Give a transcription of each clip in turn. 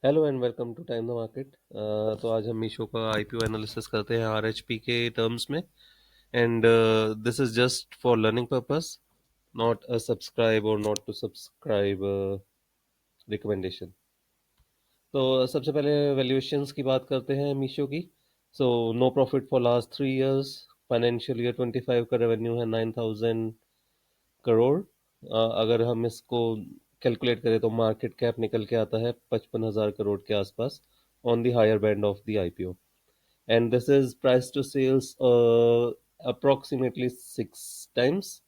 Hello and welcome to time the market. तो आज हम मीशो का आईपीओ एनालिसिस करते हैं आरएचपी के टर्म्स में। And this is just for learning purpose, not a subscribe और नॉट टू सब्सक्राइब रिकमेंडेशन। तो सबसे पहले वैल्यूएशंस की बात करते हैं मीशो की। So no profit for last 3 years. Financial year 25 का रेवेन्यू है 9,000 करोड़। अगर हम इसको कैलकुलेट करें तो मार्केट कैप निकल के आता है 55,000 करोड़ के आसपास on the higher band of the IPO. And this is price to sales approximately 6 times,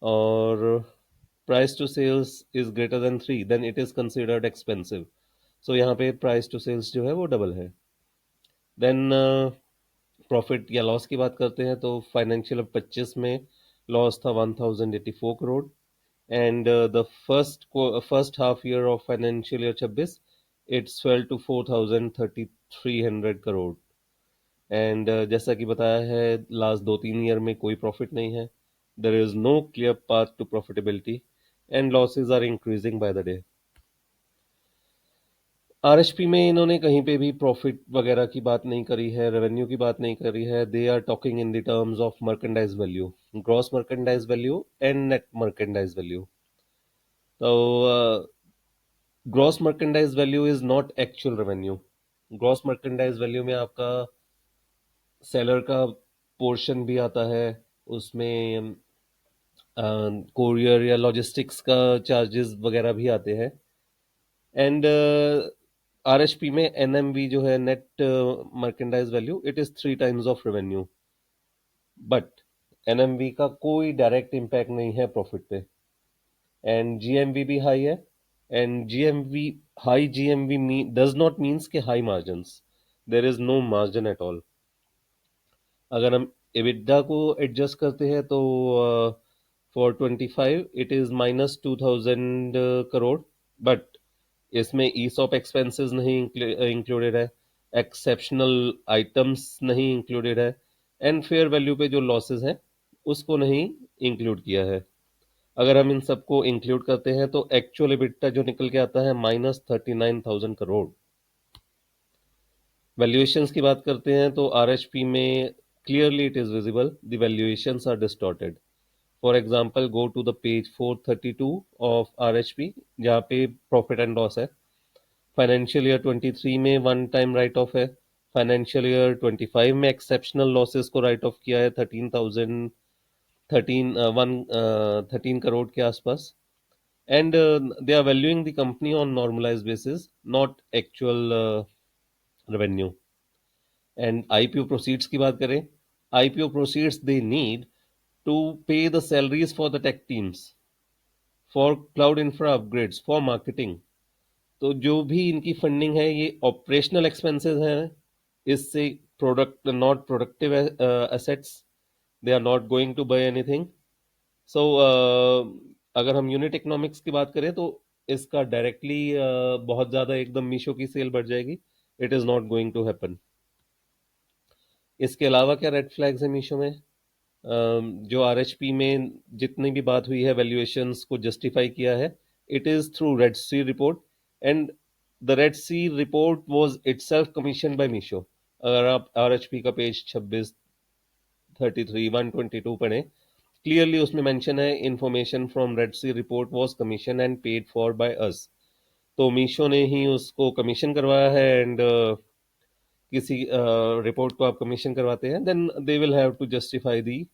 और price to sales is greater than 3 than it is considered expensive. So यहाँ पे प्राइस टू सेल्स जो है वो डबल है। Then profit या loss की बात करते हैं तो फाइनेंशियल 25 में लॉस था 1,084 crore. And the first half year of financial year 26 it's fell to 4,300 crore. And जैसा कि बताया है, लास्ट 2-3 ईयर में कोई प्रॉफिट नहीं है। There is no clear path to profitability and losses are increasing by the day. RHP में इन्होंने कहीं पे भी प्रॉफिट वगैरह की बात नहीं करी है, रेवेन्यू की बात नहीं करी है। They are talking in the terms of merchandise value, gross merchandise value and net merchandise value. तो gross merchandise value is not actual revenue. Gross merchandise value में आपका सेलर का पोर्शन भी आता है, उसमें कोरियर या लॉजिस्टिक्स का चार्जेस वगैरह भी आते हैं। एंड आरएचपी में एनएमवी जो है, net merchandise value, it is 3 times of revenue. But NMV का कोई डायरेक्ट इम्पैक्ट नहीं है प्रॉफिट पे। एंड जीएमवी भी हाई है। And GMV, high GMV does not means के high margins. There is no margin at all. अगर हम एबिडा को एडजस्ट करते हैं तो for 25 it is -2,000 crore. But इसमें ईसॉप एक्सपेंसेस नहीं इंक्लूडेड है, एक्सेप्शनल आइटम्स नहीं इंक्लूडेड है, एंड फेयर वैल्यू पे जो लॉसेस हैं उसको नहीं इंक्लूड किया है। अगर हम इन सबको इंक्लूड करते हैं तो एक्चुअल एबिटा जो निकल के आता है -39,000 करोड़। वैल्यूएशंस की बात करते हैं तो आरएचपी में clearly it is visible the valuations are distorted. For example, go to the page 432 of RHP, जहाँ पे प्रॉफिट एंड लॉस है। फाइनेंशियल ईयर 23 में वन टाइम राइट ऑफ है। फाइनेंशियल ईयर 25 में एक्सेप्शनल लॉसेस को राइट ऑफ किया है 13 करोड़ के आसपास। And they are valuing the company on normalise basis, not actual revenue. And IPO proceeds की बात करें, IPO proceeds they need to pay the salaries for the tech teams, for cloud infra upgrades, for marketing. तो जो भी इनकी funding है ये operational expenses हैं। इससे product, not productive assets, they are not going to buy anything. So अगर हम यूनिट इकोनॉमिक्स की बात करें तो इसका डायरेक्टली बहुत ज़्यादा एकदम मीशो की सेल बढ़ जाएगी। It is not going to happen. इसके अलावा क्या रेड फ्लैग्स है मीशो में? जो आरएचपी में जितनी भी बात हुई है, वैल्यूएशंस को जस्टिफाई किया है, it is through Red Sea report. And the Red Sea report was itself commission by Meesho. अगर आप आरएचपी का पेज 26, 33, 122 पढ़ें, क्लियरली उसमें मेंशन है, information from Red Sea report was commission and paid for by us. तो मीशो ने ही उसको commission करवाया है। एंड किसी रिपोर्ट को आप कमीशन करवाते हैं, then they will have to justify the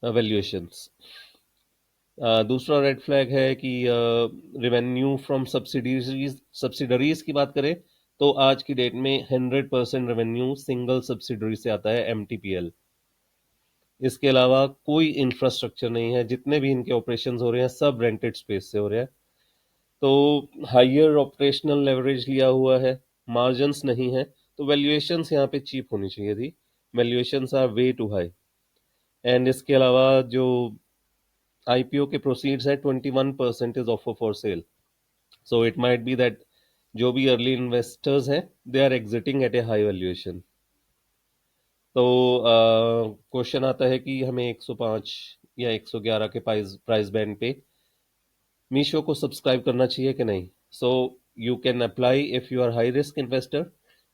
valuations. दूसरा रेड फ्लैग है कि रेवेन्यू फ्रॉम सब्सिडरीज की बात करें तो आज की डेट में 100% रेवेन्यू सिंगल सब्सिडरी से आता है, एमटीपीएल। इसके अलावा कोई इंफ्रास्ट्रक्चर नहीं है, जितने भी इनके ऑपरेशंस हो रहे हैं सब रेंटेड स्पेस से हो रहे हैं। तो हायर ऑपरेशनल लेवरेज लिया हुआ है, मार्जिन्स नहीं है, तो वैल्यूएशंस यहाँ पे चीप होनी चाहिए थी। Valuations are way too high. And इसके अलावा जो आईपीओ के प्रोसीड्स है, 21% is offer for sale. So it might be that जो भी अर्ली इन्वेस्टर्स हैं, they are exiting at a high valuation. तो क्वेश्चन आता है कि हमें 105 या 111 के प्राइस बैंड पे मीशो को सब्सक्राइब करना चाहिए कि नहीं। सो you can apply if you are high risk investor,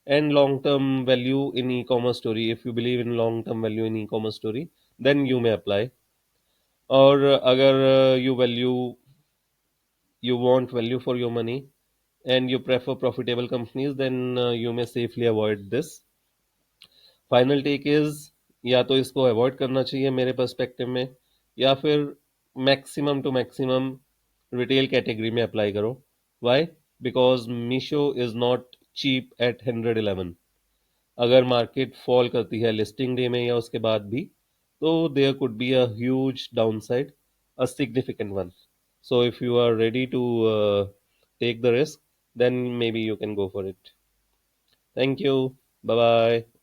and long term value in e-commerce story. If you believe in long term value in e-commerce story, then you may apply. और अगर you want value for your money and you prefer profitable companies, then you may safely avoid this. Final take is, या तो इसको avoid करना चाहिए मेरे perspective में, या फिर maximum to maximum retail category में अप्लाई करो. Why? Because Meesho is not cheap at 111. अगर मार्केट फॉल करती है लिस्टिंग डे में या उसके बाद भी, तो there could be a huge downside, a significant one. So if you are ready to take the risk, then maybe you can go for it. Thank you. Bye bye.